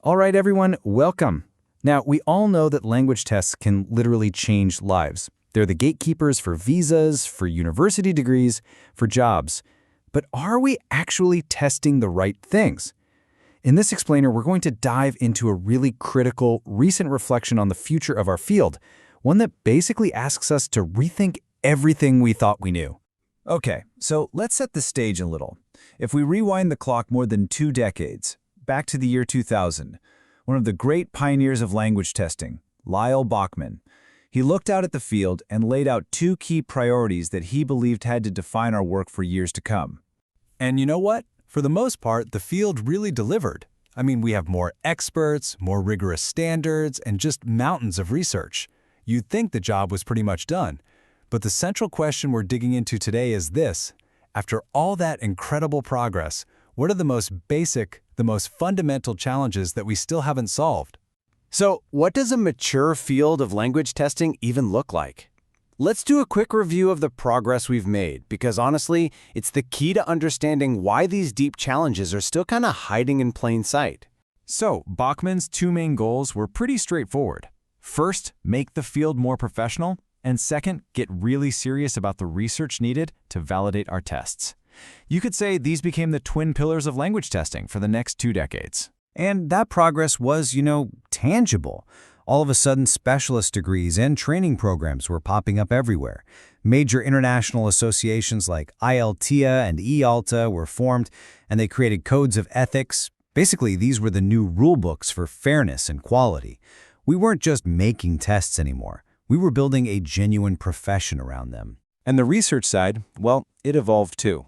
All right, everyone, welcome. Now, we all know that language tests can literally change lives. They're the gatekeepers for visas, for university degrees, for jobs. But are we actually testing the right things? In this explainer, we're going to dive into a really critical, recent reflection on the future of our field, one that basically asks us to rethink everything we thought we knew. Okay, so let's set the stage a little. If we rewind the clock more than 2 decades, back to the year 2000, one of the great pioneers of language testing, Lyle Bachman, he looked out at the field and laid out 2 key priorities that he believed had to define our work for years to come. And you know what? For the most part, the field really delivered. I mean, we have more experts, more rigorous standards, and just mountains of research. You'd think the job was pretty much done. But the central question we're digging into today is this. After all that incredible progress, what are the most basic, the most fundamental challenges that we still haven't solved? So, what does a mature field of language testing even look like? Let's do a quick review of the progress we've made, because honestly, it's the key to understanding why these deep challenges are still kind of hiding in plain sight. So, Bachman's 2 main goals were pretty straightforward. First, make the field more professional, and second, get really serious about the research needed to validate our tests. You could say these became the twin pillars of language testing for the next 2 decades. And that progress was, tangible. All of a sudden, specialist degrees and training programs were popping up everywhere. Major international associations like IELTIA and EALTA were formed, and they created codes of ethics. Basically, these were the new rule books for fairness and quality. We weren't just making tests anymore. We were building a genuine profession around them. And the research side, well, it evolved too.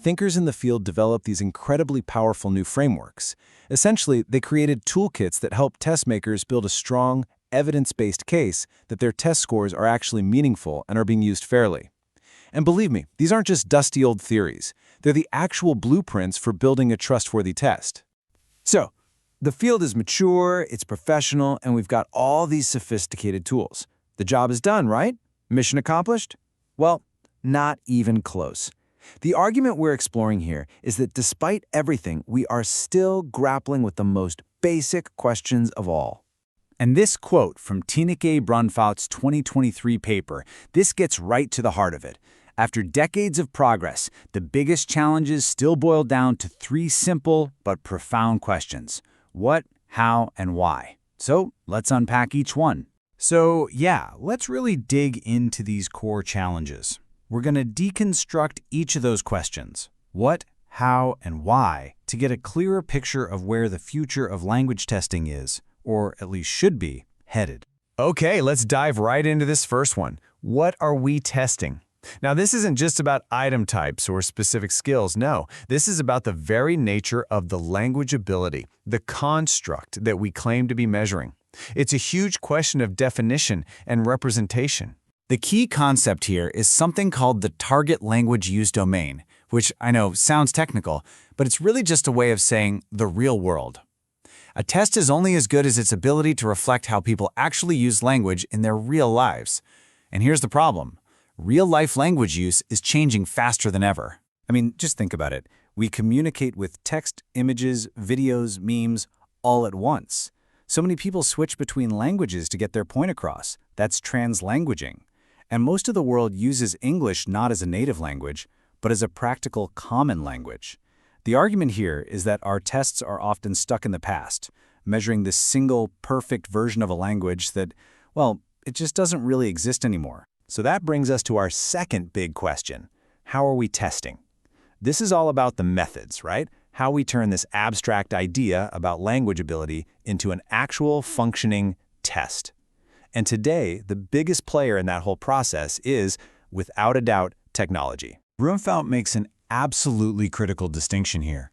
Thinkers in the field developed these incredibly powerful new frameworks. Essentially, they created toolkits that help test makers build a strong, evidence-based case that their test scores are actually meaningful and are being used fairly. And believe me, these aren't just dusty old theories. They're the actual blueprints for building a trustworthy test. So, the field is mature, it's professional, and we've got all these sophisticated tools. The job is done, right? Mission accomplished? Well, not even close. The argument we're exploring here is that despite everything, we are still grappling with the most basic questions of all. And this quote from Tineke Brunfaut's 2023 paper, this gets right to the heart of it. After decades of progress, the biggest challenges still boil down to 3 simple but profound questions. What, how, and why? So let's unpack each one. So yeah, let's really dig into these core challenges. We're going to deconstruct each of those questions, what, how, and why, to get a clearer picture of where the future of language testing is, or at least should be, headed. Okay, let's dive right into this first one. What are we testing? Now, this isn't just about item types or specific skills. No, this is about the very nature of the language ability, the construct that we claim to be measuring. It's a huge question of definition and representation. The key concept here is something called the target language use domain, which I know sounds technical, but it's really just a way of saying the real world. A test is only as good as its ability to reflect how people actually use language in their real lives. And here's the problem. Real-life language use is changing faster than ever. I mean, just think about it. We communicate with text, images, videos, memes, all at once. So many people switch between languages to get their point across. That's translanguaging. And most of the world uses English not as a native language, but as a practical common language. The argument here is that our tests are often stuck in the past, measuring this single, perfect version of a language that, well, it just doesn't really exist anymore. So that brings us to our second big question. How are we testing? This is all about the methods, right? How we turn this abstract idea about language ability into an actual functioning test. And today, the biggest player in that whole process is, without a doubt, technology. Brunfaut makes an absolutely critical distinction here.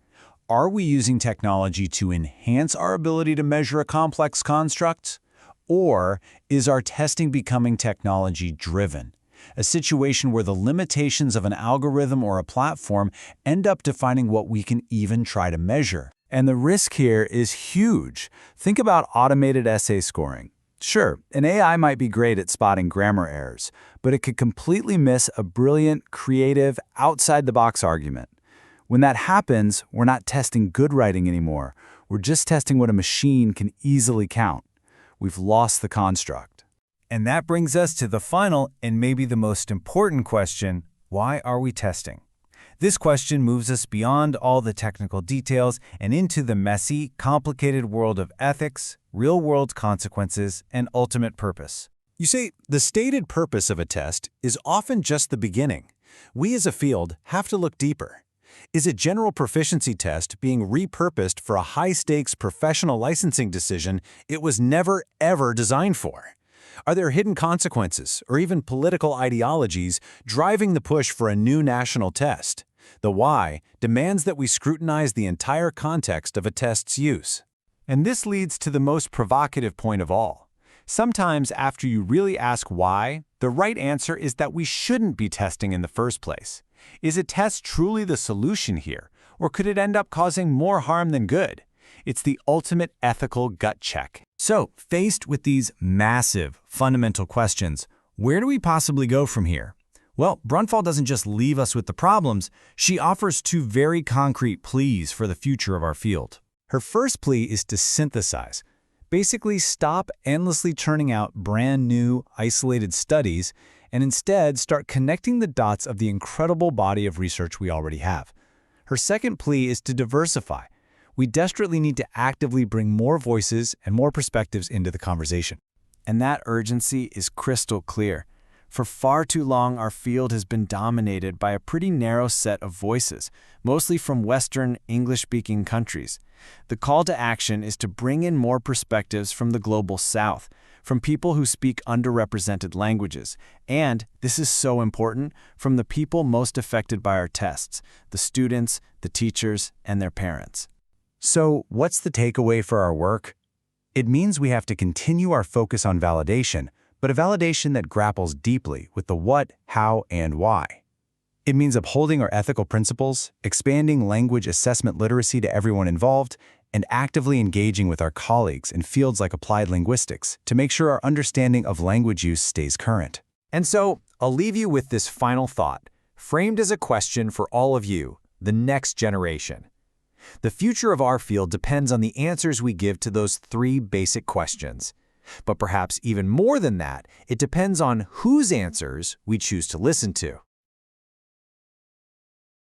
Are we using technology to enhance our ability to measure a complex construct? Or is our testing becoming technology-driven? A situation where the limitations of an algorithm or a platform end up defining what we can even try to measure. And the risk here is huge. Think about automated essay scoring. Sure, an AI might be great at spotting grammar errors, but it could completely miss a brilliant, creative, outside-the-box argument. When that happens, we're not testing good writing anymore. We're just testing what a machine can easily count. We've lost the construct. And that brings us to the final and maybe the most important question: why are we testing? This question moves us beyond all the technical details and into the messy, complicated world of ethics, real-world consequences, and ultimate purpose. You see, the stated purpose of a test is often just the beginning. We as a field have to look deeper. Is a general proficiency test being repurposed for a high-stakes professional licensing decision it was never, ever designed for? Are there hidden consequences or even political ideologies driving the push for a new national test? The why demands that we scrutinize the entire context of a test's use. And this leads to the most provocative point of all. Sometimes after you really ask why, the right answer is that we shouldn't be testing in the first place. Is a test truly the solution here, or could it end up causing more harm than good? It's the ultimate ethical gut check. So, faced with these massive, fundamental questions, where do we possibly go from here? Well, Brunfaut doesn't just leave us with the problems, she offers two very concrete pleas for the future of our field. Her first plea is to synthesize. Basically, stop endlessly churning out brand new, isolated studies and instead start connecting the dots of the incredible body of research we already have. Her second plea is to diversify. We desperately need to actively bring more voices and more perspectives into the conversation. And that urgency is crystal clear. For far too long, our field has been dominated by a pretty narrow set of voices, mostly from Western, English-speaking countries. The call to action is to bring in more perspectives from the global South, from people who speak underrepresented languages, and, this is so important, from the people most affected by our tests, the students, the teachers, and their parents. So, what's the takeaway for our work? It means we have to continue our focus on validation, but a validation that grapples deeply with the what, how, and why. It means upholding our ethical principles, expanding language assessment literacy to everyone involved, and actively engaging with our colleagues in fields like applied linguistics to make sure our understanding of language use stays current. And so, I'll leave you with this final thought, framed as a question for all of you, the next generation. The future of our field depends on the answers we give to those three basic questions. But perhaps even more than that, it depends on whose answers we choose to listen to.